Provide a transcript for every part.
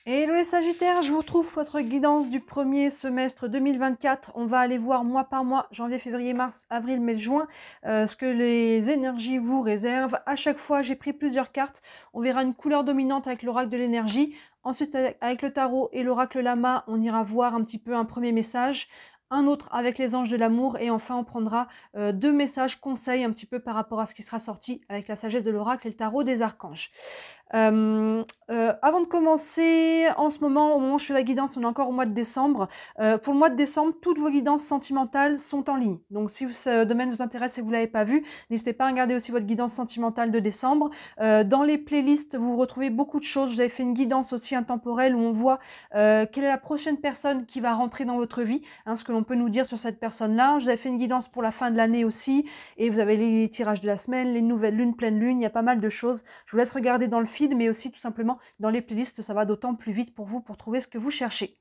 Hello les Sagittaires, je vous retrouve pour votre guidance du premier semestre 2024. On va aller voir mois par mois, janvier, février, mars, avril, mai, juin, ce que les énergies vous réservent. À chaque fois, j'ai pris plusieurs cartes. On verra une couleur dominante avec l'oracle de l'énergie. Ensuite, avec le tarot et l'oracle lama, on ira voir un petit peu un premier message. Un autre avec les anges de l'amour et enfin on prendra deux messages conseils un petit peu par rapport à ce qui sera sorti avec la sagesse de l'oracle et le tarot des archanges. Avant de commencer, en ce moment, au moment où je fais la guidance, on est encore au mois de décembre. Pour le mois de décembre, toutes vos guidances sentimentales sont en ligne. Donc si ce domaine vous intéresse et que vous ne l'avez pas vu, n'hésitez pas à regarder aussi votre guidance sentimentale de décembre. Dans les playlists, vous retrouvez beaucoup de choses. J'avais fait une guidance aussi intemporelle où on voit quelle est la prochaine personne qui va rentrer dans votre vie, hein, ce que l'on peut nous dire sur cette personne-là. J'avais fait une guidance pour la fin de l'année aussi. Et vous avez les tirages de la semaine, les nouvelles lunes, pleine lune, il y a pas mal de choses. Je vous laisse regarder dans le feed, mais aussi tout simplement dans les playlists, ça va d'autant plus vite pour vous pour trouver ce que vous cherchez.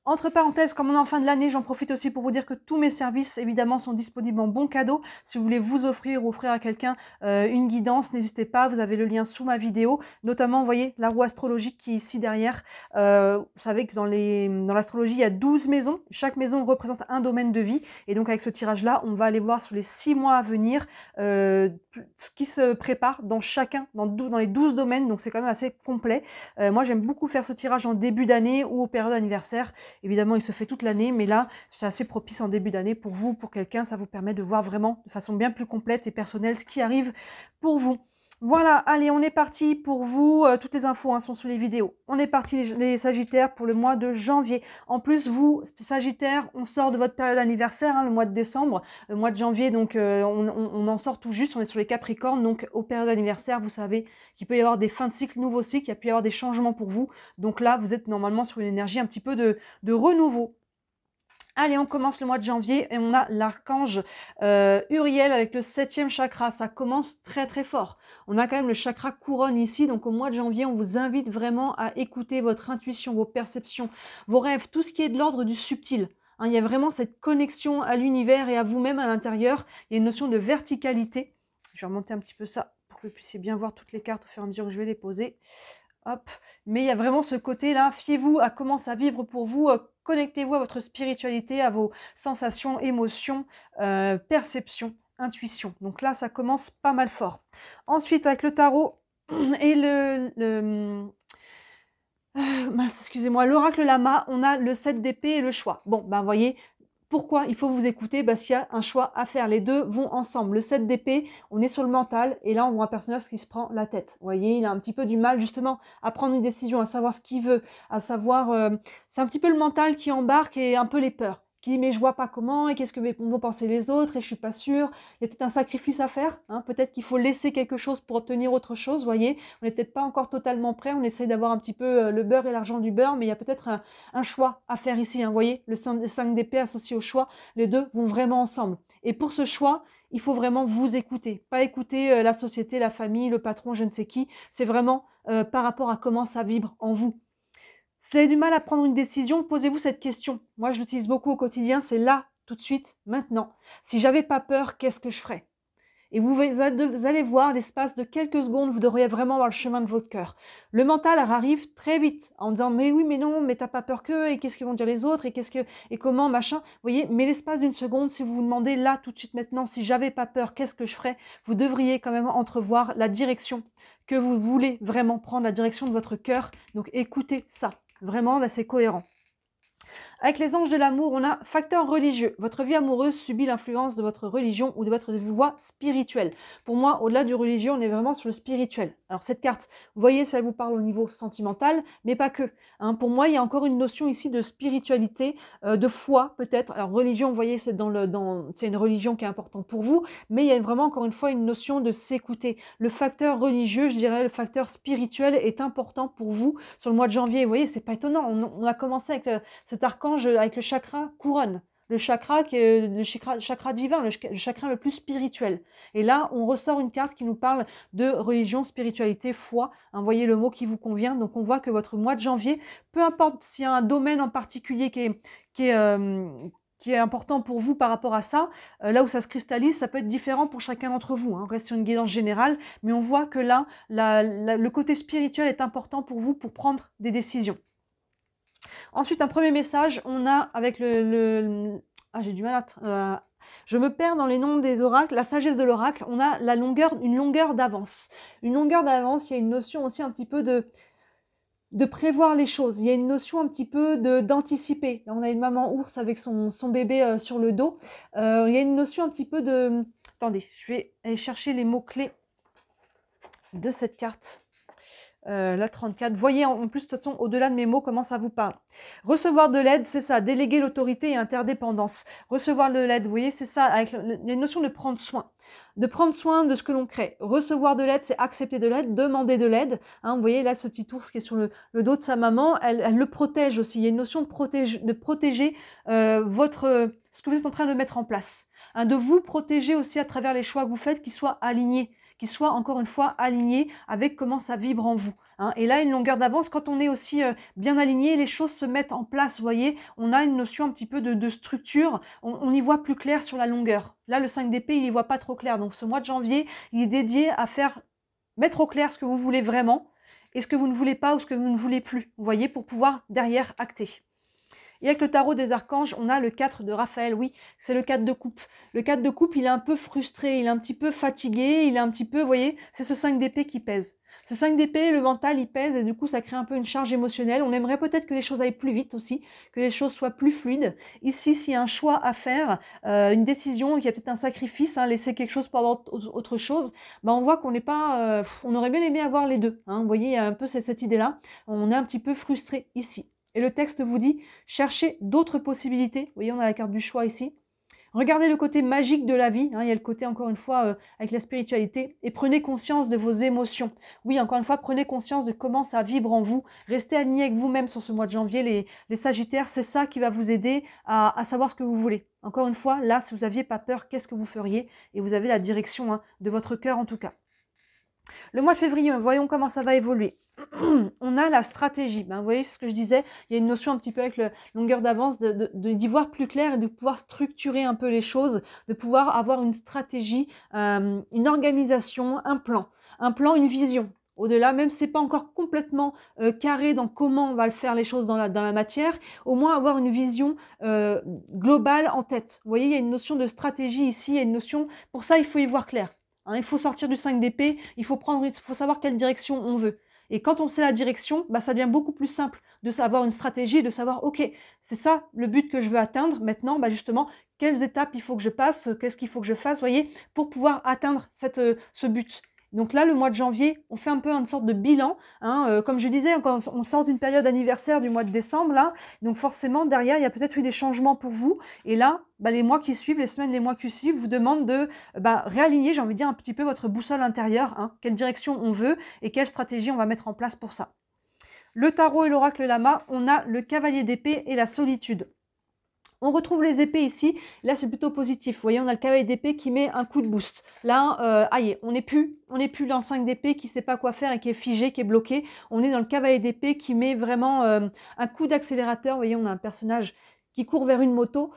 Entre parenthèses, comme on est en fin de l'année, j'en profite aussi pour vous dire que tous mes services, évidemment, sont disponibles en bon cadeau. Si vous voulez vous offrir ou offrir à quelqu'un une guidance, n'hésitez pas, vous avez le lien sous ma vidéo. Notamment, vous voyez, la roue astrologique qui est ici derrière. Vous savez que dans l'astrologie, il y a 12 maisons. Chaque maison représente un domaine de vie. Et donc, avec ce tirage-là, on va aller voir sur les 6 mois à venir ce qui se prépare dans chacun, dans les 12 domaines. Donc, c'est quand même assez complet. Moi, j'aime beaucoup faire ce tirage en début d'année ou aux périodes anniversaires. Évidemment, il se fait toute l'année, mais là, c'est assez propice en début d'année pour vous, pour quelqu'un. Ça vous permet de voir vraiment de façon bien plus complète et personnelle ce qui arrive pour vous. Voilà, allez, on est parti pour vous. Toutes les infos sont sous les vidéos. On est parti les Sagittaires pour le mois de janvier. En plus, vous, Sagittaires, on sort de votre période anniversaire, le mois de décembre. Le mois de janvier, donc on en sort tout juste. On est sur les Capricornes, donc aux périodes anniversaires, vous savez qu'il peut y avoir des fins de cycle, nouveaux cycles, il y a pu y avoir des changements pour vous. Donc là, vous êtes normalement sur une énergie un petit peu de renouveau. Allez, on commence le mois de janvier et on a l'archange Uriel avec le 7e chakra. Ça commence très très fort. On a quand même le chakra couronne ici. Donc au mois de janvier, on vous invite vraiment à écouter votre intuition, vos perceptions, vos rêves, tout ce qui est de l'ordre du subtil. Il y a vraiment cette connexion à l'univers et à vous-même à l'intérieur. Il y a une notion de verticalité. Je vais remonter un petit peu ça pour que vous puissiez bien voir toutes les cartes au fur et à mesure que je vais les poser. Hop. Mais il y a vraiment ce côté-là, fiez-vous à comment ça vibre pour vous, connectez-vous à votre spiritualité, à vos sensations, émotions, perceptions, intuition. Donc là, ça commence pas mal fort. Ensuite, avec le tarot et excusez-moi, l'oracle lama, on a le 7 d'épée et le choix. Bon, ben voyez, pourquoi il faut vous écouter? Parce qu'il y a un choix à faire. Les deux vont ensemble. Le 7 d'épée, on est sur le mental et là, on voit un personnage qui se prend la tête. Vous voyez, il a un petit peu du mal justement à prendre une décision, à savoir ce qu'il veut, à savoir... c'est un petit peu le mental qui embarque et un peu les peurs. Qui dit mais je vois pas comment et qu'est-ce que vont penser les autres et je suis pas sûre. Il y a peut-être un sacrifice à faire. Peut-être qu'il faut laisser quelque chose pour obtenir autre chose. Vous voyez, on n'est peut-être pas encore totalement prêt. On essaye d'avoir un petit peu le beurre et l'argent du beurre, mais il y a peut-être un choix à faire ici. Vous voyez, le 5 d'épée associé au choix, les deux vont vraiment ensemble. Et pour ce choix, il faut vraiment vous écouter. Pas écouter la société, la famille, le patron, je ne sais qui. C'est vraiment par rapport à comment ça vibre en vous. Si vous avez du mal à prendre une décision, posez-vous cette question. Moi, je l'utilise beaucoup au quotidien, c'est là, tout de suite, maintenant. Si j'avais pas peur, qu'est-ce que je ferais? Et vous allez voir, l'espace de quelques secondes, vous devriez vraiment voir le chemin de votre cœur. Le mental arrive très vite en disant mais oui, mais non, mais t'as pas peur que, et qu'est-ce qu'ils vont dire les autres, et comment, machin. Vous voyez, mais l'espace d'une seconde, si vous vous demandez là, tout de suite, maintenant, si j'avais pas peur, qu'est-ce que je ferais? Vous devriez quand même entrevoir la direction que vous voulez vraiment prendre, la direction de votre cœur. Donc écoutez ça. Vraiment, là, c'est cohérent. Avec les anges de l'amour, on a facteur religieux. Votre vie amoureuse subit l'influence de votre religion ou de votre voie spirituelle. Pour moi, au-delà du religieux, on est vraiment sur le spirituel. Alors cette carte, vous voyez, ça vous parle au niveau sentimental, mais pas que. Pour moi, il y a encore une notion ici de spiritualité, de foi peut-être. Alors religion, vous voyez, c'est une religion qui est importante pour vous, mais il y a vraiment encore une fois une notion de s'écouter. Le facteur religieux, je dirais, le facteur spirituel est important pour vous sur le mois de janvier. Vous voyez, c'est pas étonnant. On a commencé avec cet archange avec le chakra couronne, le chakra qui est le chakra divin, le chakra le plus spirituel. Et là, on ressort une carte qui nous parle de religion, spiritualité, foi. Voyez le mot qui vous convient. Donc, on voit que votre mois de janvier, peu importe s'il y a un domaine en particulier qui est qui est important pour vous par rapport à ça. Là où ça se cristallise, ça peut être différent pour chacun d'entre vous. On reste sur une guidance générale, mais on voit que là, le côté spirituel est important pour vous pour prendre des décisions. Ensuite, un premier message, on a avec ah, j'ai du mal à... je me perds dans les noms des oracles, la sagesse de l'oracle, on a une longueur d'avance. Une longueur d'avance, il y a une notion aussi un petit peu de prévoir les choses. Il y a une notion un petit peu d'anticiper. Là, on a une maman ours avec son bébé sur le dos. Il y a une notion un petit peu de... Attendez, je vais aller chercher les mots-clés de cette carte. La 34. Voyez en plus, de toute façon, au-delà de mes mots, comment ça vous parle. Recevoir de l'aide, c'est ça. Déléguer l'autorité et interdépendance. Recevoir de l'aide, vous voyez, c'est ça. Il y a une notion de prendre soin. De prendre soin de ce que l'on crée. Recevoir de l'aide, c'est accepter de l'aide, demander de l'aide. Hein, vous voyez là ce petit ours qui est sur le dos de sa maman, elle le protège aussi. Il y a une notion de protéger ce que vous êtes en train de mettre en place. Hein, de vous protéger aussi à travers les choix que vous faites, qu'ils soient alignés. Qui soit encore une fois aligné avec comment ça vibre en vous. Hein. Et là, une longueur d'avance, quand on est aussi bien aligné, les choses se mettent en place, vous voyez, on a une notion un petit peu de structure, on y voit plus clair sur la longueur. Là, le 5 d'épée, il y voit pas trop clair, donc ce mois de janvier, il est dédié à mettre au clair ce que vous voulez vraiment, et ce que vous ne voulez pas ou ce que vous ne voulez plus, vous voyez, pour pouvoir derrière acter. Et avec le tarot des archanges, on a le 4 de Raphaël, oui, c'est le 4 de coupe. Le 4 de coupe, il est un peu frustré, il est un petit peu fatigué, il est un petit peu, vous voyez, c'est ce 5 d'épée qui pèse. Ce 5 d'épée, le mental, il pèse et du coup, ça crée un peu une charge émotionnelle. On aimerait peut-être que les choses aillent plus vite aussi, que les choses soient plus fluides. Ici, s'il y a un choix à faire, une décision, il y a peut-être un sacrifice, hein, laisser quelque chose pour avoir autre chose, ben on voit qu'on n'est pas... on aurait bien aimé avoir les deux. Hein, vous voyez, il y a un peu cette idée-là. On est un petit peu frustré ici. Et le texte vous dit, cherchez d'autres possibilités. Vous voyez, on a la carte du choix ici. Regardez le côté magique de la vie. Hein, il y a le côté, encore une fois, avec la spiritualité. Et prenez conscience de vos émotions. Oui, encore une fois, prenez conscience de comment ça vibre en vous. Restez aligné avec vous-même sur ce mois de janvier. Les Sagittaires, c'est ça qui va vous aider à savoir ce que vous voulez. Encore une fois, là, si vous n'aviez pas peur, qu'est-ce que vous feriez? Et vous avez la direction de votre cœur, en tout cas. Le mois de février, voyons comment ça va évoluer. On a la stratégie. Ben, vous voyez ce que je disais, il y a une notion un petit peu avec la longueur d'avance d'y voir plus clair et de pouvoir structurer un peu les choses, de pouvoir avoir une stratégie, une organisation, un plan, une vision. Au-delà, même si ce n'est pas encore complètement carré dans comment on va le faire les choses dans la matière, au moins avoir une vision globale en tête. Vous voyez, il y a une notion de stratégie ici, il y a une notion, pour ça il faut y voir clair. Hein, il faut sortir du 5 d'épée, il faut savoir quelle direction on veut. Et quand on sait la direction, bah, ça devient beaucoup plus simple de savoir une stratégie, de savoir, ok, c'est ça le but que je veux atteindre. Maintenant, bah, justement, quelles étapes il faut que je passe, qu'est-ce qu'il faut que je fasse, voyez, pour pouvoir atteindre ce but. Donc là, le mois de janvier, on fait un peu une sorte de bilan. Hein, comme je disais, quand on sort d'une période anniversaire du mois de décembre, là, donc forcément, derrière, il y a peut-être eu des changements pour vous. Et là, bah, les mois qui suivent, les semaines, les mois qui suivent, vous demandent de réaligner, j'ai envie de dire, un petit peu votre boussole intérieure. Hein, quelle direction on veut et quelle stratégie on va mettre en place pour ça. Le tarot et l'oracle lama, on a le cavalier d'épée et la solitude. On retrouve les épées ici, là c'est plutôt positif. Vous voyez, on a le cavalier d'épée qui met un coup de boost. Là, aïe, on n'est plus dans le 5 d'épée qui ne sait pas quoi faire et qui est figé, qui est bloqué. On est dans le cavalier d'épée qui met vraiment un coup d'accélérateur. Vous voyez, on a un personnage qui court vers une moto.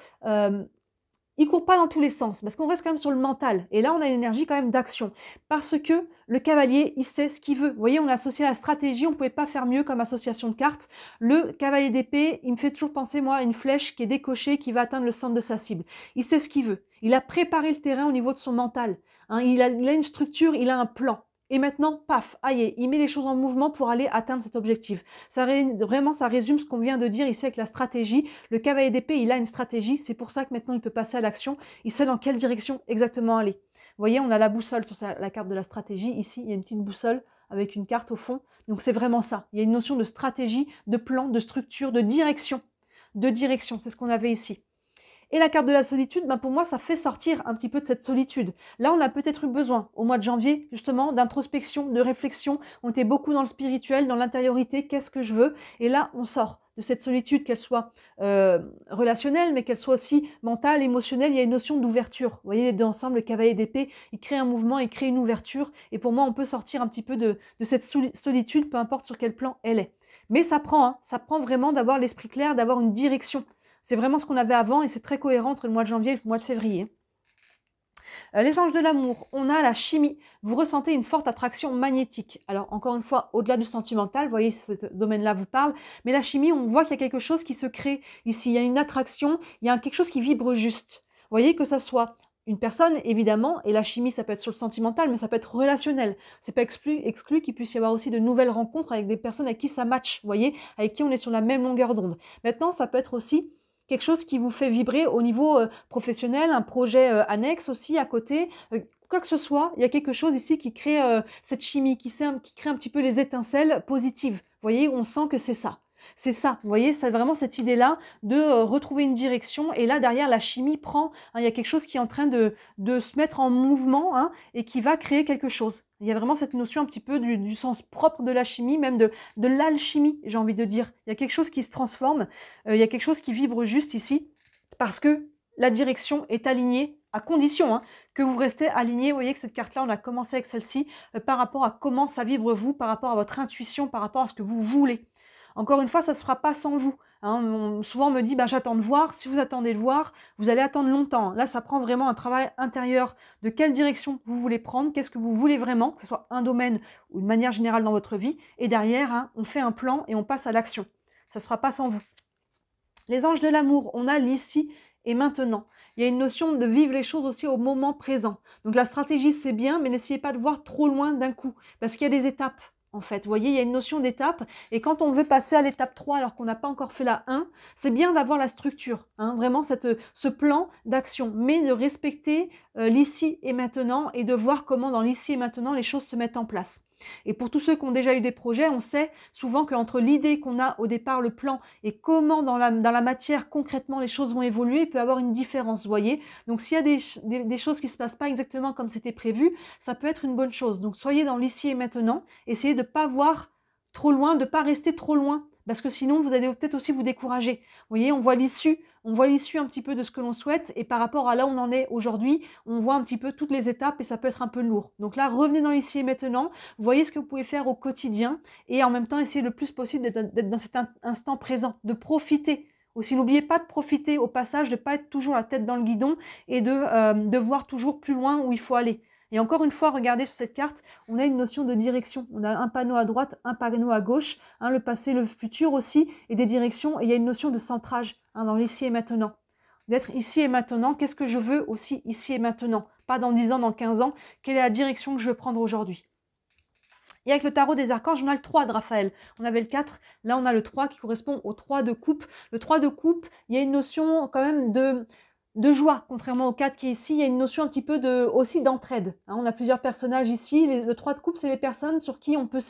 Il ne court pas dans tous les sens, parce qu'on reste quand même sur le mental. Et là, on a une énergie quand même d'action. Parce que le cavalier, il sait ce qu'il veut. Vous voyez, on a associé la stratégie, on ne pouvait pas faire mieux comme association de cartes. Le cavalier d'épée, il me fait toujours penser, moi, à une flèche qui est décochée, qui va atteindre le centre de sa cible. Il sait ce qu'il veut. Il a préparé le terrain au niveau de son mental. Hein, il a une structure, il a un plan. Et maintenant, paf, aïe, il met les choses en mouvement pour aller atteindre cet objectif. Vraiment, ça résume ce qu'on vient de dire ici avec la stratégie. Le cavalier d'épée, il a une stratégie. C'est pour ça que maintenant, il peut passer à l'action. Il sait dans quelle direction exactement aller. Vous voyez, on a la boussole sur la carte de la stratégie. Ici, il y a une petite boussole avec une carte au fond. Donc, c'est vraiment ça. Il y a une notion de stratégie, de plan, de structure, de direction. De direction, c'est ce qu'on avait ici. Et la carte de la solitude, ben pour moi, ça fait sortir un petit peu de cette solitude. Là, on a peut-être eu besoin, au mois de janvier, justement, d'introspection, de réflexion. On était beaucoup dans le spirituel, dans l'intériorité, qu'est-ce que je veux? Et là, on sort de cette solitude, qu'elle soit relationnelle, mais qu'elle soit aussi mentale, émotionnelle. Il y a une notion d'ouverture. Vous voyez, les deux ensemble, le cavalier d'épée, il crée un mouvement, il crée une ouverture. Et pour moi, on peut sortir un petit peu de cette solitude, peu importe sur quel plan elle est. Mais ça prend vraiment d'avoir l'esprit clair, d'avoir une direction. C'est vraiment ce qu'on avait avant et c'est très cohérent entre le mois de janvier et le mois de février. Les anges de l'amour, on a la chimie. Vous ressentez une forte attraction magnétique. Alors, encore une fois, au-delà du sentimental, vous voyez, ce domaine-là vous parle, mais la chimie, on voit qu'il y a quelque chose qui se crée ici. Il y a une attraction, il y a quelque chose qui vibre juste. Vous voyez, que ça soit une personne, évidemment, et la chimie, ça peut être sur le sentimental, mais ça peut être relationnel. C'est pas exclu qu'il puisse y avoir aussi de nouvelles rencontres avec des personnes avec qui ça match, vous voyez, avec qui on est sur la même longueur d'onde. Maintenant, ça peut être aussi quelque chose qui vous fait vibrer au niveau professionnel, un projet annexe aussi à côté, quoi que ce soit, il y a quelque chose ici qui crée cette chimie, qui crée un petit peu les étincelles positives. Vous voyez, on sent que c'est ça. C'est ça, vous voyez, c'est vraiment cette idée-là de retrouver une direction. Et là, derrière, la chimie prend, hein, il y a quelque chose qui est en train de se mettre en mouvement hein, et qui va créer quelque chose. Il y a vraiment cette notion un petit peu du sens propre de la chimie, même de l'alchimie, j'ai envie de dire. Il y a quelque chose qui se transforme, il y a quelque chose qui vibre juste ici, parce que la direction est alignée, à condition hein, que vous restez aligné. Vous voyez que cette carte-là, on a commencé avec celle-ci, par rapport à comment ça vibre vous, par rapport à votre intuition, par rapport à ce que vous voulez. Encore une fois, ça ne se fera pas sans vous. Hein. Souvent, on me dit, ben, j'attends de voir. Si vous attendez de voir, vous allez attendre longtemps. Là, ça prend vraiment un travail intérieur de quelle direction vous voulez prendre, qu'est-ce que vous voulez vraiment, que ce soit un domaine ou une manière générale dans votre vie. Et derrière, hein, on fait un plan et on passe à l'action. Ça ne se fera pas sans vous. Les anges de l'amour, on a l'ici et maintenant. Il y a une notion de vivre les choses aussi au moment présent. Donc la stratégie, c'est bien, mais n'essayez pas de voir trop loin d'un coup, parce qu'il y a des étapes. En fait, vous voyez, il y a une notion d'étape, et quand on veut passer à l'étape 3 alors qu'on n'a pas encore fait la 1, c'est bien d'avoir la structure, hein, vraiment ce plan d'action, mais de respecter l'ici et maintenant, et de voir comment dans l'ici et maintenant les choses se mettent en place. Et pour tous ceux qui ont déjà eu des projets, on sait souvent qu'entre l'idée qu'on a au départ, le plan, et comment dans la matière concrètement les choses vont évoluer, il peut y avoir une différence, vous voyez. Donc s'il y a des choses qui ne se passent pas exactement comme c'était prévu, ça peut être une bonne chose. Donc soyez dans l'ici et maintenant, essayez de ne pas voir trop loin, de ne pas rester trop loin, parce que sinon vous allez peut-être aussi vous décourager. Vous voyez, on voit l'issue un petit peu de ce que l'on souhaite, et par rapport à là où on en est aujourd'hui, on voit un petit peu toutes les étapes et ça peut être un peu lourd. Donc là, revenez dans l'ici et maintenant, voyez ce que vous pouvez faire au quotidien et en même temps, essayez le plus possible d'être dans cet instant présent, de profiter. Aussi, n'oubliez pas de profiter au passage, de ne pas être toujours la tête dans le guidon et de voir toujours plus loin où il faut aller. Et encore une fois, regardez sur cette carte, on a une notion de direction. On a un panneau à droite, un panneau à gauche, hein, le passé, le futur aussi, et des directions. Et il y a une notion de centrage hein, dans l'ici et maintenant. D'être ici et maintenant, qu'est-ce que je veux aussi ici et maintenant? Pas dans 10 ans, dans 15 ans, quelle est la direction que je veux prendre aujourd'hui? Et avec le tarot des archanges, on a le 3 de Raphaël. On avait le 4, là on a le 3 qui correspond au 3 de coupe. Le 3 de coupe, il y a une notion quand même de joie, contrairement au 4 qui est ici, il y a une notion un petit peu aussi d'entraide. Hein, on a plusieurs personnages ici, le 3 de coupe, c'est les personnes sur qui on peut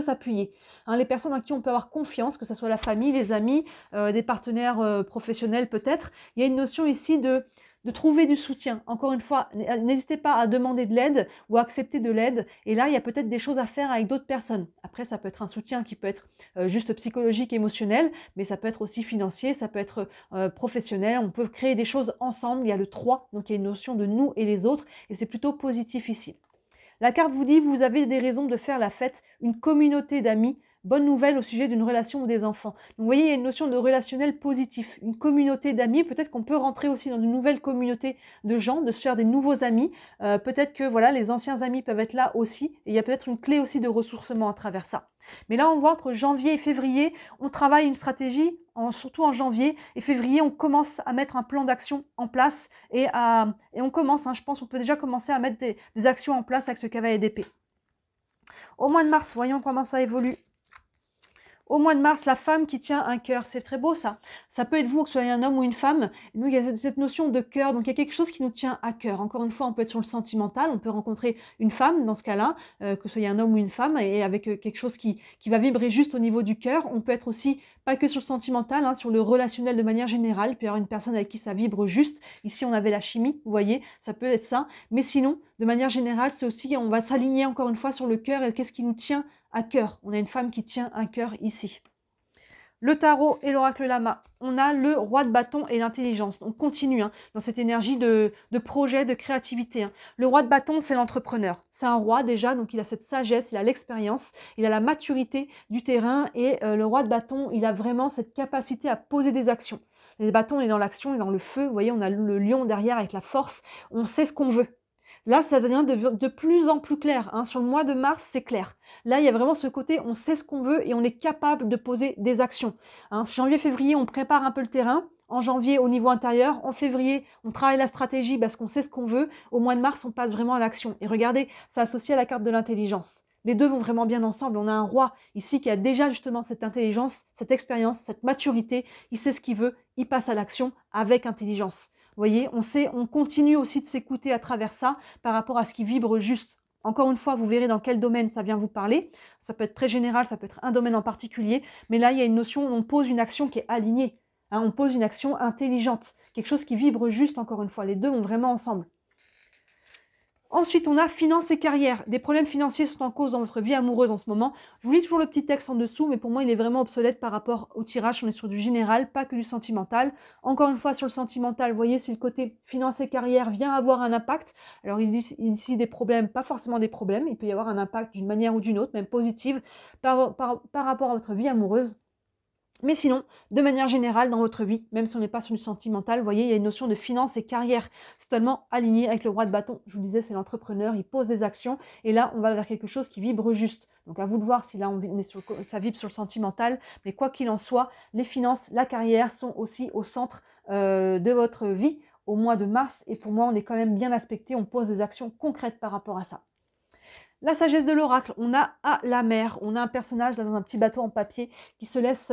s'appuyer. Hein, les personnes en qui on peut avoir confiance, que ce soit la famille, les amis, des partenaires professionnels peut-être. Il y a une notion ici de trouver du soutien. Encore une fois, n'hésitez pas à demander de l'aide ou à accepter de l'aide. Et là, il y a peut-être des choses à faire avec d'autres personnes. Après, ça peut être un soutien qui peut être juste psychologique, émotionnel, mais ça peut être aussi financier, ça peut être professionnel. On peut créer des choses ensemble. Il y a le 3, donc il y a une notion de nous et les autres, et c'est plutôt positif ici. La carte vous dit, vous avez des raisons de faire la fête, une communauté d'amis. Bonne nouvelle au sujet d'une relation ou des enfants. Donc vous voyez, il y a une notion de relationnel positif, une communauté d'amis. Peut-être qu'on peut rentrer aussi dans une nouvelle communauté de gens, de se faire des nouveaux amis. Peut-être que voilà, les anciens amis peuvent être là aussi. Et il y a peut-être une clé aussi de ressourcement à travers ça. Mais là, on voit entre janvier et février, on travaille une stratégie. Surtout en janvier et février, on commence à mettre un plan d'action en place et on commence, hein, je pense qu'on peut déjà commencer à mettre des actions en place avec ce cavalier d'épée. Au mois de mars, voyons comment ça évolue. Au mois de mars, la femme qui tient un cœur, c'est très beau ça. Ça peut être vous, que ce soit un homme ou une femme. Nous, il y a cette notion de cœur, donc il y a quelque chose qui nous tient à cœur. Encore une fois, on peut être sur le sentimental, on peut rencontrer une femme dans ce cas-là, que ce soit un homme ou une femme, et avec quelque chose qui va vibrer juste au niveau du cœur. On peut être aussi, pas que sur le sentimental, hein, sur le relationnel de manière générale. Il peut y avoir une personne avec qui ça vibre juste. Ici, on avait la chimie, vous voyez, ça peut être ça. Mais sinon, de manière générale, c'est aussi, on va s'aligner encore une fois sur le cœur et qu'est-ce qui nous tient à cœur. On a une femme qui tient un cœur ici. Le tarot et l'oracle lama. On a le roi de bâton et l'intelligence. On continue hein, dans cette énergie de projet, de créativité. Hein. Le roi de bâton, c'est l'entrepreneur. C'est un roi déjà, donc il a cette sagesse, il a l'expérience, il a la maturité du terrain. Et le roi de bâton, il a vraiment cette capacité à poser des actions. Les bâtons, on est dans l'action, on est dans le feu. Vous voyez, on a le lion derrière avec la force. On sait ce qu'on veut. Là, ça devient de plus en plus clair. Hein. Sur le mois de mars, c'est clair. Là, il y a vraiment ce côté, on sait ce qu'on veut et on est capable de poser des actions. Hein. Janvier, février, on prépare un peu le terrain. En janvier, au niveau intérieur. En février, on travaille la stratégie parce qu'on sait ce qu'on veut. Au mois de mars, on passe vraiment à l'action. Et regardez, c'est associé à la carte de l'intelligence. Les deux vont vraiment bien ensemble. On a un roi ici qui a déjà justement cette intelligence, cette expérience, cette maturité. Il sait ce qu'il veut, il passe à l'action avec intelligence. Vous voyez, on continue aussi de s'écouter à travers ça par rapport à ce qui vibre juste. Encore une fois, vous verrez dans quel domaine ça vient vous parler. Ça peut être très général, ça peut être un domaine en particulier. Mais là, il y a une notion où on pose une action qui est alignée. Hein, on pose une action intelligente. Quelque chose qui vibre juste, encore une fois. Les deux vont vraiment ensemble. Ensuite, on a finances et carrière. Des problèmes financiers sont en cause dans votre vie amoureuse en ce moment. Je vous lis toujours le petit texte en dessous, mais pour moi, il est vraiment obsolète par rapport au tirage. On est sur du général, pas que du sentimental. Encore une fois, sur le sentimental, vous voyez, si le côté finances et carrière vient avoir un impact, alors ici des problèmes, pas forcément des problèmes, il peut y avoir un impact d'une manière ou d'une autre, même positive, par rapport à votre vie amoureuse. Mais sinon, de manière générale, dans votre vie, même si on n'est pas sur du sentimental, vous voyez, il y a une notion de finance et carrière. C'est totalement aligné avec le roi de bâton. Je vous disais, c'est l'entrepreneur, il pose des actions. Et là, on va vers quelque chose qui vibre juste. Donc, à vous de voir si là, ça vibre sur le sentimental. Mais quoi qu'il en soit, les finances, la carrière sont aussi au centre de votre vie au mois de mars. Et pour moi, on est quand même bien aspecté. On pose des actions concrètes par rapport à ça. La sagesse de l'oracle, on a à la mer. On a un personnage là, dans un petit bateau en papier qui se laisse...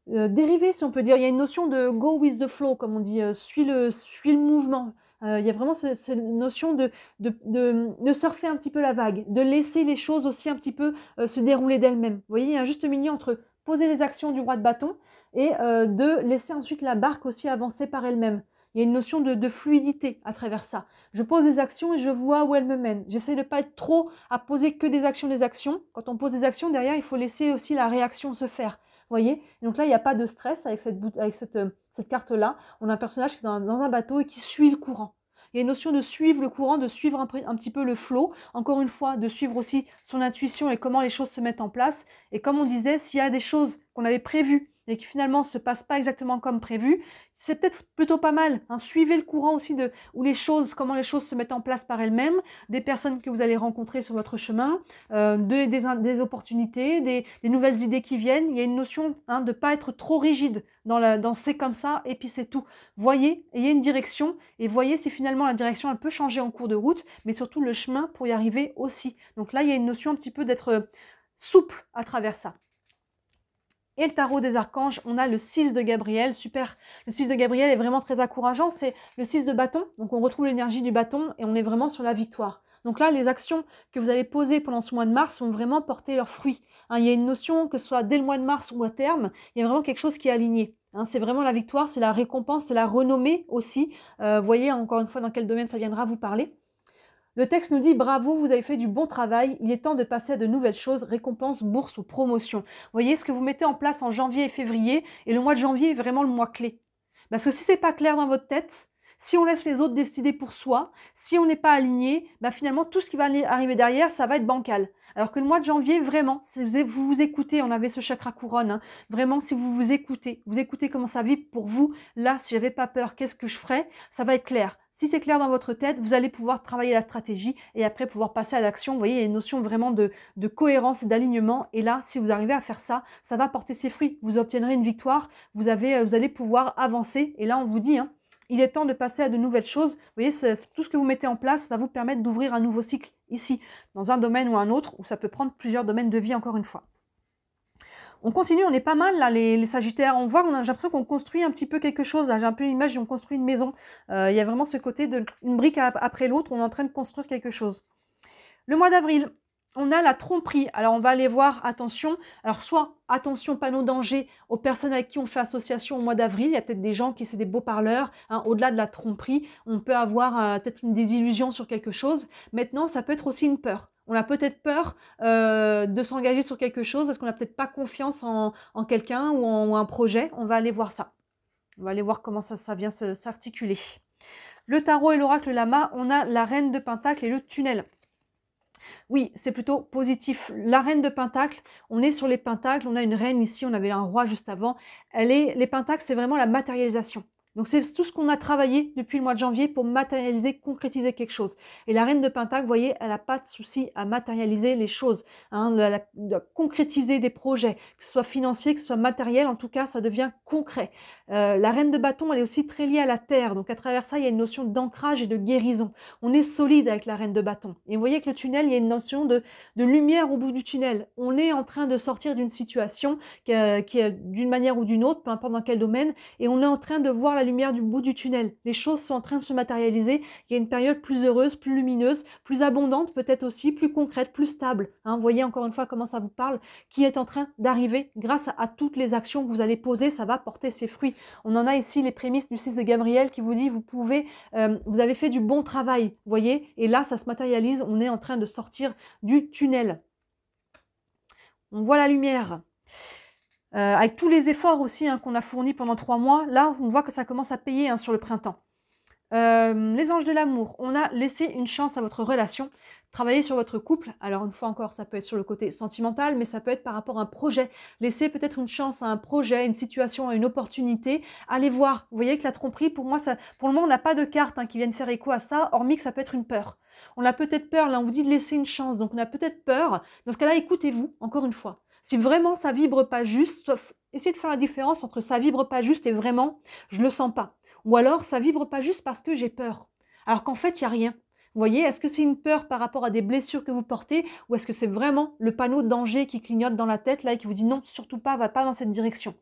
dérivé, si on peut dire. Il y a une notion de go with the flow, comme on dit, suis le mouvement. Il y a vraiment cette notion de surfer un petit peu la vague, de laisser les choses aussi un petit peu se dérouler d'elles-mêmes. Vous voyez, il y a un juste milieu entre poser les actions du roi de bâton et de laisser ensuite la barque aussi avancer par elle-même. Il y a une notion de fluidité à travers ça. Je pose des actions et je vois où elles me mènent. J'essaie de ne pas être trop à poser que des actions. Quand on pose des actions, derrière, il faut laisser aussi la réaction se faire. Voyez, et donc là, il n'y a pas de stress avec cette carte-là. On a un personnage qui est dans un bateau et qui suit le courant. Il y a une notion de suivre le courant, de suivre un petit peu le flot. Encore une fois, de suivre aussi son intuition et comment les choses se mettent en place. Et comme on disait, s'il y a des choses qu'on avait prévues et qui finalement ne se passent pas exactement comme prévu, c'est peut-être plutôt pas mal. Hein. Suivez le courant aussi de comment les choses se mettent en place par elles-mêmes, des personnes que vous allez rencontrer sur votre chemin, des opportunités, des nouvelles idées qui viennent. Il y a une notion de ne pas être trop rigide dans c'est comme ça et puis c'est tout. Voyez, ayez une direction et voyez si finalement la direction elle peut changer en cours de route, mais surtout le chemin pour y arriver aussi. Donc là, il y a une notion un petit peu d'être souple à travers ça. Et le tarot des archanges, on a le 6 de Gabriel, super. Le 6 de Gabriel est vraiment très encourageant, c'est le 6 de bâton, donc on retrouve l'énergie du bâton et on est vraiment sur la victoire. Donc là, les actions que vous allez poser pendant ce mois de mars vont vraiment porter leurs fruits. Hein, il y a une notion, que ce soit dès le mois de mars ou à terme, il y a vraiment quelque chose qui est aligné. Hein, c'est vraiment la victoire, c'est la récompense, c'est la renommée aussi. Voyez encore une fois dans quel domaine ça viendra vous parler. Le texte nous dit « Bravo, vous avez fait du bon travail, il est temps de passer à de nouvelles choses, récompense, bourse ou promotion. » Vous voyez ce que vous mettez en place en janvier et février, et le mois de janvier est vraiment le mois clé. Parce que si ce n'est pas clair dans votre tête, si on laisse les autres décider pour soi, si on n'est pas aligné, finalement tout ce qui va arriver derrière, ça va être bancal. Alors que le mois de janvier, vraiment, si vous vous écoutez, on avait ce chakra couronne, hein, vraiment si vous écoutez comment ça vibre pour vous, là, si j'avais pas peur, qu'est-ce que je ferais? Ça va être clair. Si c'est clair dans votre tête, vous allez pouvoir travailler la stratégie et après pouvoir passer à l'action. Vous voyez, il y a une notion vraiment de cohérence et d'alignement. Et là, si vous arrivez à faire ça, ça va porter ses fruits. Vous obtiendrez une victoire, vous allez pouvoir avancer. Et là, on vous dit, hein, il est temps de passer à de nouvelles choses. Vous voyez, tout ce que vous mettez en place va vous permettre d'ouvrir un nouveau cycle ici, dans un domaine ou un autre, où ça peut prendre plusieurs domaines de vie encore une fois. On continue, on est pas mal là, les Sagittaires. On voit, j'ai l'impression qu'on construit un petit peu quelque chose. J'ai un peu l'image, on construit une maison. Il y a vraiment ce côté d'une brique après l'autre, on est en train de construire quelque chose. Le mois d'avril, on a la tromperie. Alors, on va aller voir, attention. Alors, soit, attention, panneau danger aux personnes avec qui on fait association au mois d'avril. Il y a peut-être des gens qui sont des beaux parleurs. Hein, au-delà de la tromperie, on peut avoir peut-être une désillusion sur quelque chose. Maintenant, ça peut être aussi une peur. On a peut-être peur de s'engager sur quelque chose parce qu'on n'a peut-être pas confiance en quelqu'un ou en un projet. On va aller voir ça. On va aller voir comment ça vient s'articuler. Le tarot et l'oracle lama, on a la reine de Pentacle et le tunnel. Oui, c'est plutôt positif. La reine de Pentacle, on est sur les Pentacles, on a une reine ici, on avait un roi juste avant. Les Pentacles, c'est vraiment la matérialisation. Donc c'est tout ce qu'on a travaillé depuis le mois de janvier pour matérialiser, concrétiser quelque chose. Et la reine de Pentacle, vous voyez, elle n'a pas de souci à matérialiser les choses, hein, de concrétiser des projets, que ce soit financier, que ce soit matériel, en tout cas, ça devient concret. La reine de bâton, elle est aussi très liée à la terre. Donc à travers ça, il y a une notion d'ancrage et de guérison. On est solide avec la reine de bâton. Et vous voyez que le tunnel, il y a une notion de lumière au bout du tunnel. On est en train de sortir d'une situation qui est d'une manière ou d'une autre, peu importe dans quel domaine, et on est en train de voir la lumière du bout du tunnel. Les choses sont en train de se matérialiser. Il y a une période plus heureuse, plus lumineuse, plus abondante, peut-être aussi plus concrète, plus stable. Hein, vous voyez encore une fois comment ça vous parle, qui est en train d'arriver grâce à toutes les actions que vous allez poser, ça va porter ses fruits. On en a ici les prémices du 6 de Gabriel qui vous dit vous avez fait du bon travail, vous voyez, et là ça se matérialise, on est en train de sortir du tunnel. On voit la lumière. Avec tous les efforts aussi hein, qu'on a fournis pendant 3 mois, là on voit que ça commence à payer hein, sur le printemps. Les anges de l'amour, on a laissé une chance à votre relation, travailler sur votre couple, alors une fois encore ça peut être sur le côté sentimental, mais ça peut être par rapport à un projet, laisser peut-être une chance à un projet, une situation, à une opportunité, allez voir, vous voyez que la tromperie, pour moi, pour le moment on n'a pas de cartes hein, qui viennent faire écho à ça, hormis que ça peut être une peur. On a peut-être peur, là on vous dit de laisser une chance, donc on a peut-être peur, dans ce cas-là écoutez-vous, encore une fois. Si vraiment ça vibre pas juste, essayez de faire la différence entre ça vibre pas juste et vraiment je le sens pas. Ou alors ça vibre pas juste parce que j'ai peur. Alors qu'en fait il n'y a rien. Vous voyez, est-ce que c'est une peur par rapport à des blessures que vous portez ou est-ce que c'est vraiment le panneau de danger qui clignote dans la tête là et qui vous dit non, surtout pas, va pas dans cette direction.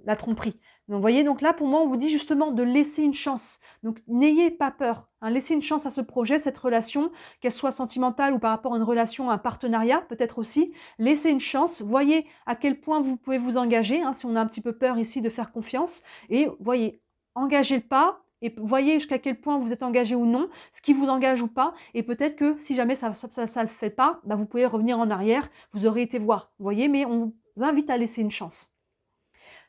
La tromperie. Donc vous voyez, donc là pour moi on vous dit justement de laisser une chance. Donc n'ayez pas peur. Hein, laissez une chance à ce projet, cette relation, qu'elle soit sentimentale ou par rapport à une relation, à un partenariat peut-être aussi. Laissez une chance. Voyez à quel point vous pouvez vous engager, hein, si on a un petit peu peur ici de faire confiance. Et voyez, engagez le pas. Et voyez jusqu'à quel point vous êtes engagé ou non, ce qui vous engage ou pas, et peut-être que si jamais ça le fait pas, bah vous pouvez revenir en arrière, vous aurez été voir, vous voyez, mais on vous invite à laisser une chance.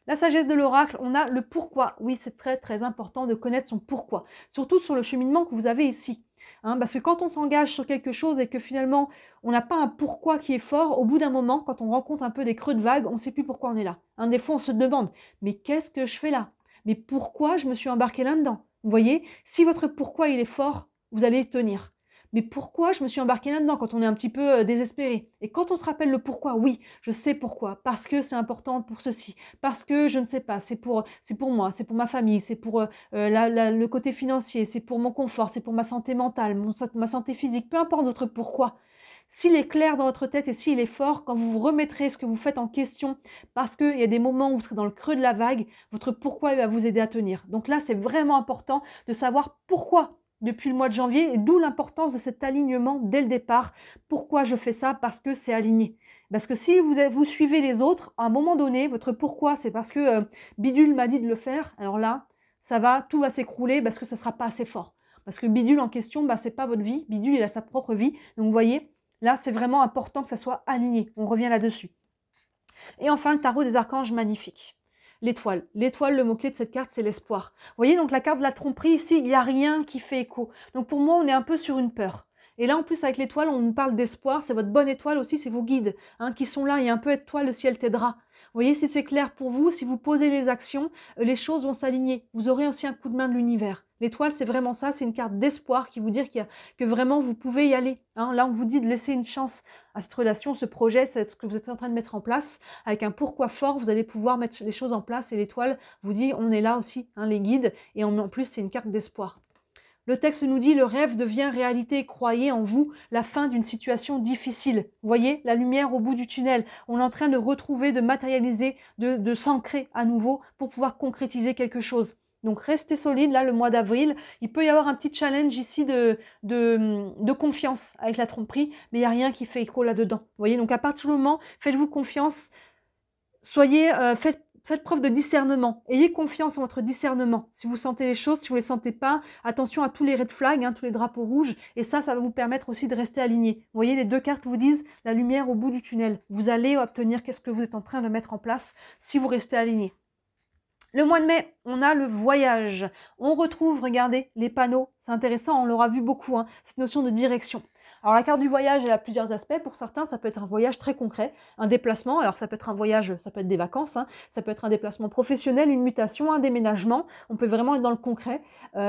La sagesse de l'oracle, on a le pourquoi. Oui, c'est très très important de connaître son pourquoi, surtout sur le cheminement que vous avez ici. Hein, parce que quand on s'engage sur quelque chose et que finalement on n'a pas un pourquoi qui est fort, au bout d'un moment, quand on rencontre un peu des creux de vague, on ne sait plus pourquoi on est là. Hein, des fois on se demande, mais qu'est-ce que je fais là? Mais pourquoi je me suis embarquée là-dedans? Vous voyez, si votre pourquoi il est fort, vous allez tenir. Mais pourquoi je me suis embarquée là-dedans quand on est un petit peu désespéré? Et quand on se rappelle le pourquoi, oui, je sais pourquoi, parce que c'est important pour ceci, parce que je ne sais pas, c'est pour moi, c'est pour ma famille, c'est pour le côté financier, c'est pour mon confort, c'est pour ma santé mentale, ma santé physique, peu importe votre pourquoi. S'il est clair dans votre tête et s'il est fort, quand vous vous remettrez ce que vous faites en question, parce qu'il y a des moments où vous serez dans le creux de la vague, votre pourquoi va vous aider à tenir. Donc là, c'est vraiment important de savoir pourquoi depuis le mois de janvier, et d'où l'importance de cet alignement dès le départ. Pourquoi je fais ça? Parce que c'est aligné. Parce que si vous suivez les autres, à un moment donné, votre pourquoi, c'est parce que Bidule m'a dit de le faire, alors là, tout va s'écrouler parce que ça ne sera pas assez fort. Parce que Bidule en question, bah, ce n'est pas votre vie. Bidule, il a sa propre vie. Donc vous voyez, là, c'est vraiment important que ça soit aligné. On revient là-dessus. Et enfin, le tarot des archanges magnifique. L'étoile. L'étoile, le mot-clé de cette carte, c'est l'espoir. Vous voyez, donc la carte de la tromperie, ici, il n'y a rien qui fait écho. Donc pour moi, on est un peu sur une peur. Et là, en plus, avec l'étoile, on nous parle d'espoir. C'est votre bonne étoile aussi, c'est vos guides hein, qui sont là. Et un peu étoile, le ciel t'aidera. Vous voyez, si c'est clair pour vous, si vous posez les actions, les choses vont s'aligner. Vous aurez aussi un coup de main de l'univers. L'étoile, c'est vraiment ça, c'est une carte d'espoir qui vous dit que vraiment vous pouvez y aller. Hein. Là, on vous dit de laisser une chance à cette relation, ce projet, c'est ce que vous êtes en train de mettre en place. Avec un pourquoi fort, vous allez pouvoir mettre les choses en place et l'étoile vous dit on est là aussi, hein, les guides. Et en plus, c'est une carte d'espoir. Le texte nous dit « Le rêve devient réalité, croyez en vous la fin d'une situation difficile. » Vous voyez, la lumière au bout du tunnel. On est en train de retrouver, de matérialiser, de s'ancrer à nouveau pour pouvoir concrétiser quelque chose. Donc restez solide, là, le mois d'avril. Il peut y avoir un petit challenge ici de confiance avec la tromperie, mais il n'y a rien qui fait écho là-dedans. Vous voyez, donc à partir du moment, faites-vous confiance, faites preuve de discernement. Ayez confiance en votre discernement. Si vous sentez les choses, si vous ne les sentez pas, attention à tous les red flags, hein, tous les drapeaux rouges. Et ça va vous permettre aussi de rester aligné. Vous voyez, les deux cartes vous disent la lumière au bout du tunnel. Vous allez obtenir qu'est-ce que vous êtes en train de mettre en place si vous restez aligné. Le mois de mai, on a le voyage. On retrouve, regardez, les panneaux. C'est intéressant, on l'aura vu beaucoup, hein, cette notion de direction. Alors la carte du voyage, elle a plusieurs aspects. Pour certains, ça peut être un voyage très concret, un déplacement. Alors ça peut être un voyage, ça peut être des vacances, hein. Ça peut être un déplacement professionnel, une mutation, un déménagement. On peut vraiment être dans le concret.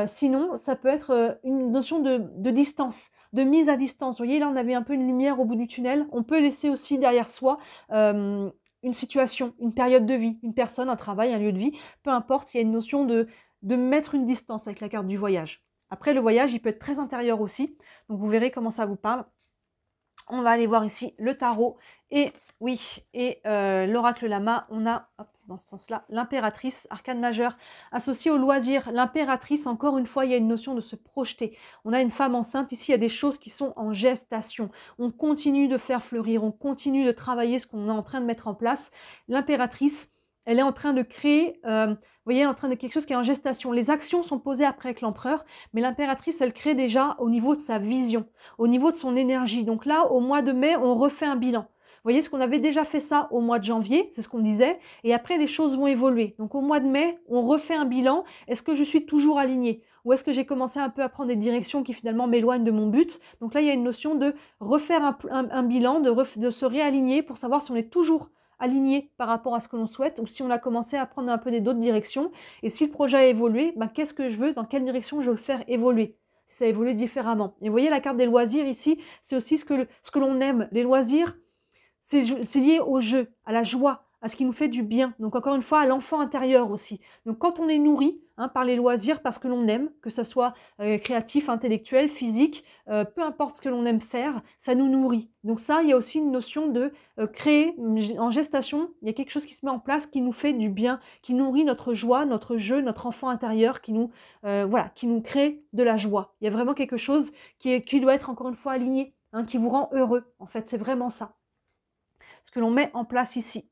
Sinon, ça peut être une notion de distance, de mise à distance. Vous voyez, là, on avait un peu une lumière au bout du tunnel. On peut laisser aussi derrière soi une situation, une période de vie, une personne, un travail, un lieu de vie. Peu importe, il y a une notion de mettre une distance avec la carte du voyage. Après, le voyage, il peut être très intérieur aussi. Donc, vous verrez comment ça vous parle. On va aller voir ici le tarot. Et oui, et l'oracle lama, on a, hop, dans ce sens-là, l'impératrice, arcane majeure, associée au loisir. L'impératrice, encore une fois, il y a une notion de se projeter. On a une femme enceinte. Ici, il y a des choses qui sont en gestation. On continue de faire fleurir, on continue de travailler ce qu'on est en train de mettre en place. L'impératrice, elle est en train de créer, vous voyez, en train de quelque chose qui est en gestation. Les actions sont posées après avec l'empereur, mais l'impératrice, elle crée déjà au niveau de sa vision, au niveau de son énergie. Donc là, au mois de mai, on refait un bilan. Vous voyez, ce qu'on avait déjà fait ça au mois de janvier, c'est ce qu'on disait, et après, les choses vont évoluer. Donc au mois de mai, on refait un bilan. Est-ce que je suis toujours alignée? Ou est-ce que j'ai commencé un peu à prendre des directions qui finalement m'éloignent de mon but? Donc là, il y a une notion de refaire un bilan, de se réaligner pour savoir si on est toujours aligné par rapport à ce que l'on souhaite, ou si on a commencé à prendre un peu d'autres directions, et si le projet a évolué, ben, qu'est-ce que je veux, dans quelle direction je veux le faire évoluer, si ça évolue différemment. Et vous voyez la carte des loisirs ici, c'est aussi ce que l'on aime. Les loisirs, c'est lié au jeu, à la joie, à ce qui nous fait du bien. Donc encore une fois, à l'enfant intérieur aussi. Donc quand on est nourri par les loisirs, parce que l'on aime, que ce soit créatif, intellectuel, physique, peu importe ce que l'on aime faire, ça nous nourrit. Donc ça, il y a aussi une notion de créer en gestation, il y a quelque chose qui se met en place qui nous fait du bien, qui nourrit notre joie, notre jeu, notre enfant intérieur, qui nous, voilà, qui nous crée de la joie. Il y a vraiment quelque chose qui doit être encore une fois aligné, qui vous rend heureux. En fait, c'est vraiment ça. Ce que l'on met en place ici.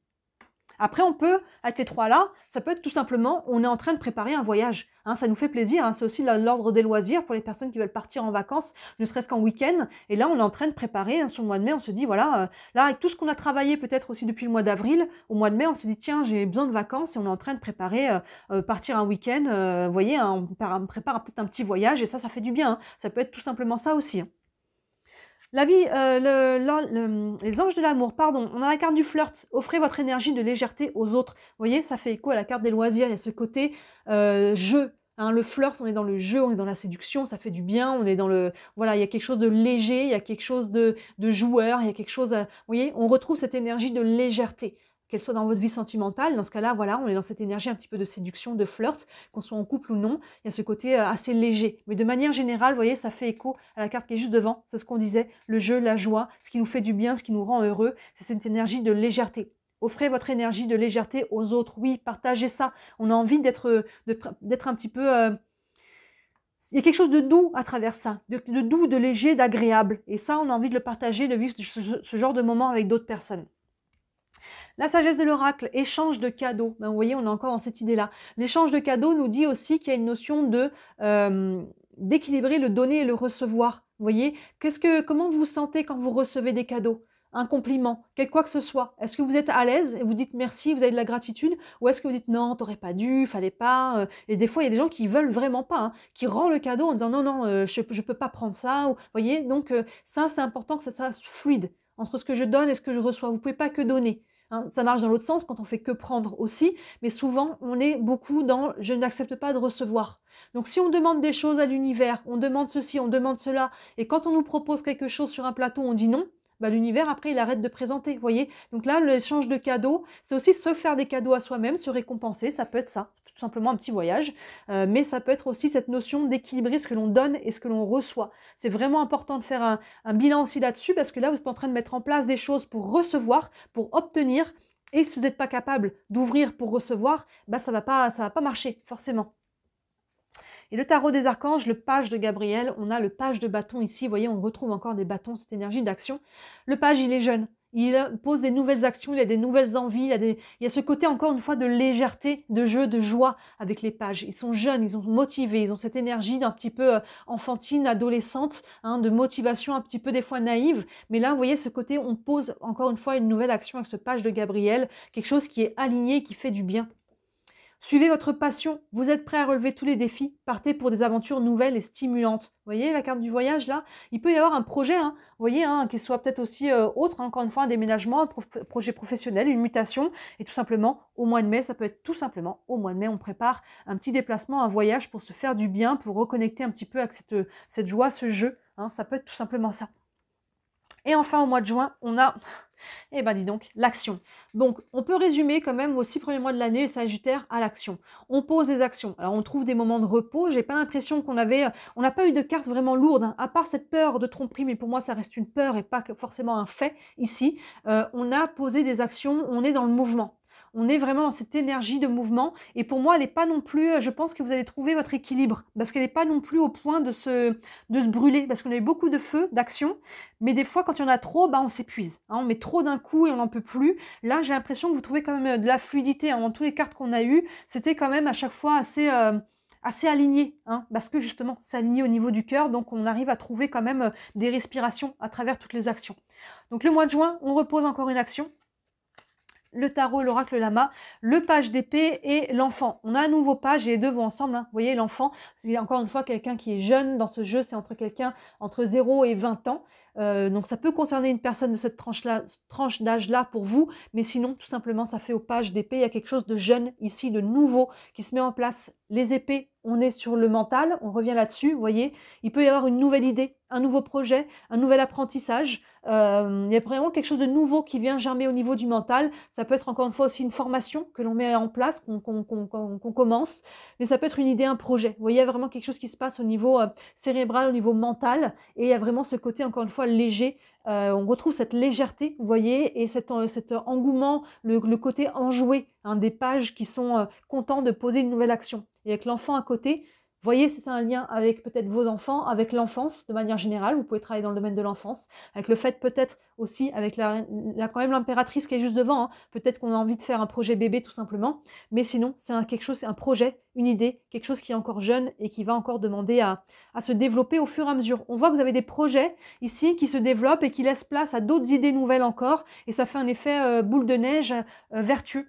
Après, on peut, avec les trois là, ça peut être tout simplement, on est en train de préparer un voyage. Ça nous fait plaisir, c'est aussi l'ordre des loisirs pour les personnes qui veulent partir en vacances, ne serait-ce qu'en week-end. Et là, on est en train de préparer, sur le mois de mai, on se dit, voilà, là, avec tout ce qu'on a travaillé peut-être aussi depuis le mois d'avril, au mois de mai, on se dit, tiens, j'ai besoin de vacances et on est en train de préparer, partir un week-end. Vous voyez, on prépare peut-être un petit voyage et ça fait du bien. Ça peut être tout simplement ça aussi. La vie, les anges de l'amour, pardon, on a la carte du flirt. Offrez votre énergie de légèreté aux autres. Vous voyez, ça fait écho à la carte des loisirs. Il y a ce côté jeu. Le flirt, on est dans le jeu, on est dans la séduction, ça fait du bien. On est dans le, voilà, il y a quelque chose de léger, il y a quelque chose de joueur, il y a quelque chose. Vous voyez, on retrouve cette énergie de légèreté. Qu'elle soit dans votre vie sentimentale, dans ce cas-là, voilà, on est dans cette énergie un petit peu de séduction, de flirt, qu'on soit en couple ou non, il y a ce côté assez léger. Mais de manière générale, vous voyez, ça fait écho à la carte qui est juste devant, c'est ce qu'on disait, le jeu, la joie, ce qui nous fait du bien, ce qui nous rend heureux, c'est cette énergie de légèreté. Offrez votre énergie de légèreté aux autres, oui, partagez ça. On a envie d'être un petit peu... il y a quelque chose de doux à travers ça, de doux, de léger, d'agréable. Et ça, on a envie de le partager, de vivre ce genre de moment avec d'autres personnes. La sagesse de l'oracle, échange de cadeaux. Vous voyez, on est encore dans cette idée-là. L'échange de cadeaux nous dit aussi qu'il y a une notion d'équilibrer le donner et le recevoir. Vous voyez, comment vous vous sentez quand vous recevez des cadeaux? Un compliment, quoi que ce soit. Est-ce que vous êtes à l'aise et vous dites merci, vous avez de la gratitude? Ou est-ce que vous dites non, t'aurais pas dû, fallait pas? Et des fois, il y a des gens qui veulent vraiment pas, qui rendent le cadeau en disant non, non, je peux pas prendre ça. Vous voyez, donc ça, c'est important que ça soit fluide entre ce que je donne et ce que je reçois. Vous pouvez pas que donner. Ça marche dans l'autre sens quand on fait que prendre aussi, mais souvent on est beaucoup dans je n'accepte pas de recevoir. Donc si on demande des choses à l'univers, on demande ceci, on demande cela, et quand on nous propose quelque chose sur un plateau, on dit non, l'univers après il arrête de présenter, vous voyez. Donc là l'échange de cadeaux, c'est aussi se faire des cadeaux à soi-même, se récompenser, ça peut être ça, tout simplement un petit voyage, mais ça peut être aussi cette notion d'équilibrer ce que l'on donne et ce que l'on reçoit. C'est vraiment important de faire un bilan aussi là-dessus, parce que là vous êtes en train de mettre en place des choses pour recevoir, pour obtenir, et si vous n'êtes pas capable d'ouvrir pour recevoir, ça va pas marcher, forcément. Et le tarot des archanges, le page de Gabriel, on a le page de bâton ici, vous voyez, on retrouve encore des bâtons, cette énergie d'action. Le page, il est jeune, il pose des nouvelles actions, il a des nouvelles envies, il y a ce côté encore une fois de légèreté, de jeu, de joie avec les pages. Ils sont jeunes, ils sont motivés, ils ont cette énergie d'un petit peu enfantine, adolescente, de motivation un petit peu des fois naïve. Mais là, vous voyez ce côté, on pose encore une fois une nouvelle action avec ce page de Gabriel, quelque chose qui est aligné, qui fait du bien. Suivez votre passion, vous êtes prêt à relever tous les défis, partez pour des aventures nouvelles et stimulantes. Vous voyez la carte du voyage là? Il peut y avoir un projet, hein, vous voyez, hein, qui soit peut-être aussi autre, hein, encore une fois, un déménagement, un projet professionnel, une mutation, et tout simplement, au mois de mai, ça peut être tout simplement, au mois de mai, on prépare un petit déplacement, un voyage pour se faire du bien, pour reconnecter un petit peu avec cette joie, ce jeu, hein, ça peut être tout simplement ça. Et enfin, au mois de juin, on a, eh ben dis donc, l'action. Donc, on peut résumer quand même aux 6 premiers mois de l'année, les Sagittaires, à l'action. On pose des actions. Alors, on trouve des moments de repos. J'ai pas l'impression on n'a pas eu de carte vraiment lourde, hein, à part cette peur de tromperie, mais pour moi, ça reste une peur et pas forcément un fait ici. On a posé des actions, on est dans le mouvement. On est vraiment dans cette énergie de mouvement. Et pour moi, elle n'est pas non plus, je pense que vous allez trouver votre équilibre, parce qu'elle n'est pas non plus au point de se brûler, parce qu'on a eu beaucoup de feu, d'action, mais des fois, quand il y en a trop, bah, on s'épuise. Hein, on met trop d'un coup et on n'en peut plus. Là, j'ai l'impression que vous trouvez quand même de la fluidité. Hein, dans toutes les cartes qu'on a eues, c'était quand même à chaque fois assez aligné, hein, parce que justement, c'est aligné au niveau du cœur, donc on arrive à trouver quand même des respirations à travers toutes les actions. Donc le mois de juin, on repose encore une action. Le tarot, l'oracle lama, le page d'épée et l'enfant. On a un nouveau page et les deux vont ensemble. Hein. Vous voyez, l'enfant, c'est encore une fois quelqu'un qui est jeune dans ce jeu. C'est entre 0 et 20 ans. Donc ça peut concerner une personne de cette tranche d'âge-là pour vous. Mais sinon, tout simplement, ça fait au page d'épée. Il y a quelque chose de jeune ici, de nouveau qui se met en place. Les épées, on est sur le mental. On revient là-dessus, vous voyez. Il peut y avoir une nouvelle idée, un nouveau projet, un nouvel apprentissage. Il y a vraiment quelque chose de nouveau qui vient germer au niveau du mental. Ça peut être encore une fois aussi une formation que l'on met en place, qu'on commence, mais ça peut être une idée, un projet. Vous voyez, il y a vraiment quelque chose qui se passe au niveau cérébral, au niveau mental, et il y a vraiment ce côté encore une fois léger. On retrouve cette légèreté, vous voyez, et cet engouement, le côté enjoué, hein, des pages qui sont contents de poser une nouvelle action. Et avec l'enfant à côté, vous voyez, c'est un lien avec peut-être vos enfants, avec l'enfance de manière générale. Vous pouvez travailler dans le domaine de l'enfance, avec le fait peut-être aussi, avec quand même l'impératrice qui est juste devant, hein. Peut-être qu'on a envie de faire un projet bébé tout simplement, mais sinon c'est quelque chose, c'est un projet, une idée, quelque chose qui est encore jeune et qui va encore demander à se développer au fur et à mesure. On voit que vous avez des projets ici qui se développent et qui laissent place à d'autres idées nouvelles encore, et ça fait un effet boule de neige vertueux.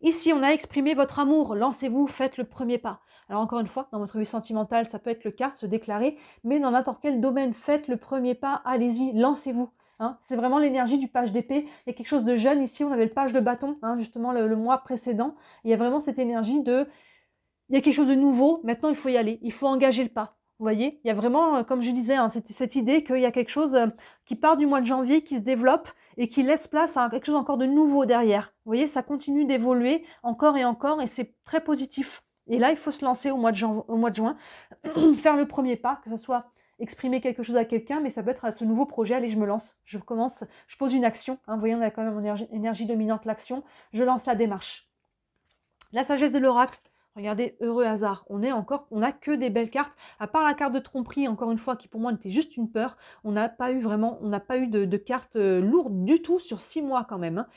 Ici, on a exprimé votre amour, lancez-vous, faites le premier pas. Alors encore une fois, dans votre vie sentimentale, ça peut être le cas, se déclarer, mais dans n'importe quel domaine, faites le premier pas, allez-y, lancez-vous. Hein, c'est vraiment l'énergie du page d'épée. Il y a quelque chose de jeune ici, on avait le page de bâton, hein, justement le mois précédent. Il y a vraiment cette énergie il y a quelque chose de nouveau, maintenant il faut y aller, il faut engager le pas. Vous voyez, il y a vraiment, comme je disais, hein, cette idée qu'il y a quelque chose qui part du mois de janvier, qui se développe et qui laisse place à quelque chose encore de nouveau derrière. Vous voyez, ça continue d'évoluer encore et c'est très positif. Et là, il faut se lancer au mois de juin, faire le premier pas, que ce soit exprimer quelque chose à quelqu'un, mais ça peut être à ce nouveau projet, allez, je me lance, je commence, je pose une action. Hein, vous voyez, on a quand même en énergie dominante l'action, je lance la démarche. La sagesse de l'oracle. Regardez, heureux hasard, on n'a que des belles cartes, à part la carte de tromperie, encore une fois, qui pour moi n'était juste une peur, on n'a pas eu de cartes lourdes du tout sur 6 mois quand même. Hein.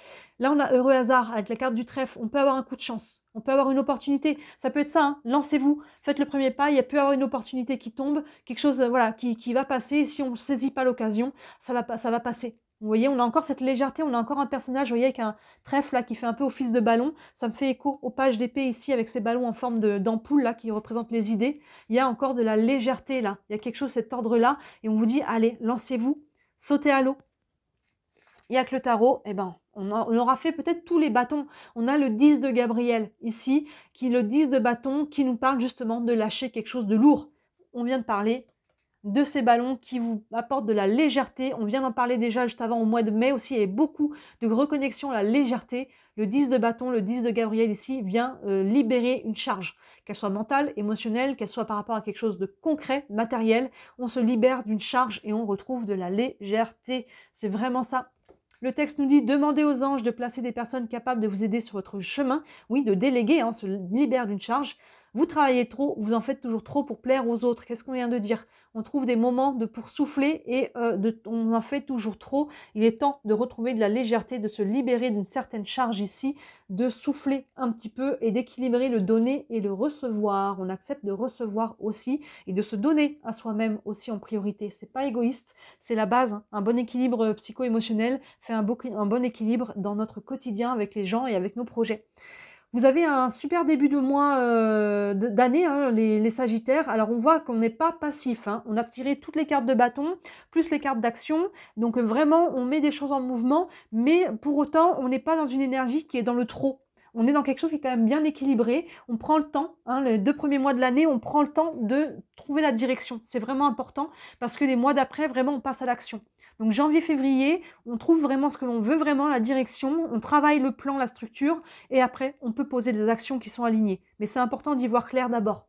Là, on a heureux hasard, avec la carte du trèfle, on peut avoir un coup de chance, on peut avoir une opportunité, ça peut être ça, hein. Lancez-vous, faites le premier pas, il y a pu avoir une opportunité qui tombe, quelque chose voilà, qui va passer, et si on ne saisit pas l'occasion, ça va passer. Vous voyez, on a encore cette légèreté, on a encore un personnage, vous voyez, avec un trèfle là qui fait un peu office de ballon. Ça me fait écho aux pages d'épée ici avec ces ballons en forme d'ampoule là qui représentent les idées. Il y a encore de la légèreté là. Il y a quelque chose de cet ordre là et on vous dit allez, lancez-vous, sautez à l'eau. Et avec le tarot, eh ben, on aura fait peut-être tous les bâtons. On a le 10 de Gabriel ici, le 10 de bâton qui nous parle justement de lâcher quelque chose de lourd. On vient de parler de ces ballons qui vous apportent de la légèreté. On vient d'en parler déjà juste avant au mois de mai aussi. Il y a beaucoup de reconnexion à la légèreté. Le 10 de bâton, le 10 de Gabriel ici vient libérer une charge, qu'elle soit mentale, émotionnelle, qu'elle soit par rapport à quelque chose de concret, matériel. On se libère d'une charge et on retrouve de la légèreté. C'est vraiment ça. Le texte nous dit « Demandez aux anges de placer des personnes capables de vous aider sur votre chemin. » Oui, de déléguer, hein, se libère d'une charge. Vous travaillez trop, vous en faites toujours trop pour plaire aux autres. Qu'est-ce qu'on vient de dire? On trouve des moments pour souffler et on en fait toujours trop. Il est temps de retrouver de la légèreté, de se libérer d'une certaine charge ici, de souffler un petit peu et d'équilibrer le donner et le recevoir. On accepte de recevoir aussi et de se donner à soi-même aussi en priorité. C'est pas égoïste, c'est la base. Hein. Un bon équilibre psycho-émotionnel fait un bon équilibre dans notre quotidien avec les gens et avec nos projets. Vous avez un super début de mois d'année, hein, les Sagittaires. Alors on voit qu'on n'est pas passif, hein. On a tiré toutes les cartes de bâton, plus les cartes d'action. Donc vraiment, on met des choses en mouvement, mais pour autant, on n'est pas dans une énergie qui est dans le trop. On est dans quelque chose qui est quand même bien équilibré. On prend le temps, hein, les 2 premiers mois de l'année, on prend le temps de trouver la direction. C'est vraiment important parce que les mois d'après, vraiment, on passe à l'action. Donc janvier, février, on trouve vraiment ce que l'on veut, vraiment la direction, on travaille le plan, la structure, et après, on peut poser des actions qui sont alignées. Mais c'est important d'y voir clair d'abord.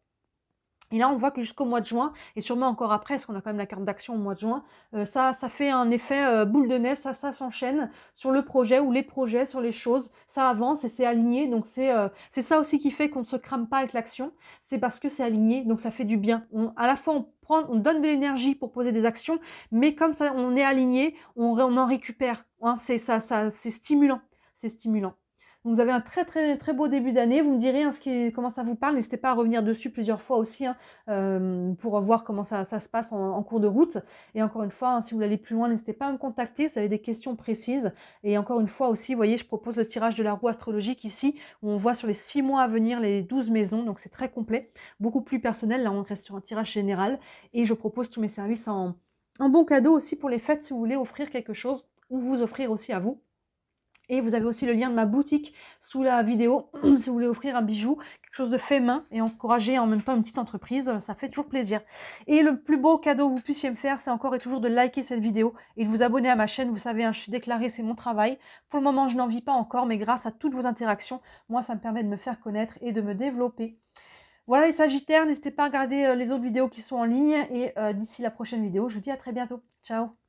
Et là, on voit que jusqu'au mois de juin, et sûrement encore après, parce qu'on a quand même la carte d'action au mois de juin, ça fait un effet boule de neige, ça s'enchaîne sur le projet ou les projets, sur les choses, ça avance et c'est aligné. Donc c'est ça aussi qui fait qu'on ne se crame pas avec l'action, c'est parce que c'est aligné, donc ça fait du bien. À la fois, on donne de l'énergie pour poser des actions, mais comme ça, on est aligné, on en récupère. Hein, c'est stimulant, c'est stimulant. Donc vous avez un très très très beau début d'année. Vous me direz hein, comment ça vous parle. N'hésitez pas à revenir dessus plusieurs fois aussi hein, pour voir comment ça se passe en cours de route. Et encore une fois, hein, si vous voulez aller plus loin, n'hésitez pas à me contacter si vous avez des questions précises. Et encore une fois aussi, vous voyez, je propose le tirage de la roue astrologique ici, où on voit sur les 6 mois à venir les 12 maisons. Donc c'est très complet, beaucoup plus personnel. Là, on reste sur un tirage général. Et je propose tous mes services en bon cadeau aussi pour les fêtes si vous voulez offrir quelque chose ou vous offrir aussi à vous. Et vous avez aussi le lien de ma boutique sous la vidéo, si vous voulez offrir un bijou, quelque chose de fait main et encourager en même temps une petite entreprise, ça fait toujours plaisir. Et le plus beau cadeau que vous puissiez me faire, c'est encore et toujours de liker cette vidéo et de vous abonner à ma chaîne. Vous savez, hein, je suis déclarée, c'est mon travail. Pour le moment, je n'en vis pas encore, mais grâce à toutes vos interactions, moi, ça me permet de me faire connaître et de me développer. Voilà les Sagittaires, n'hésitez pas à regarder les autres vidéos qui sont en ligne et d'ici la prochaine vidéo, je vous dis à très bientôt. Ciao!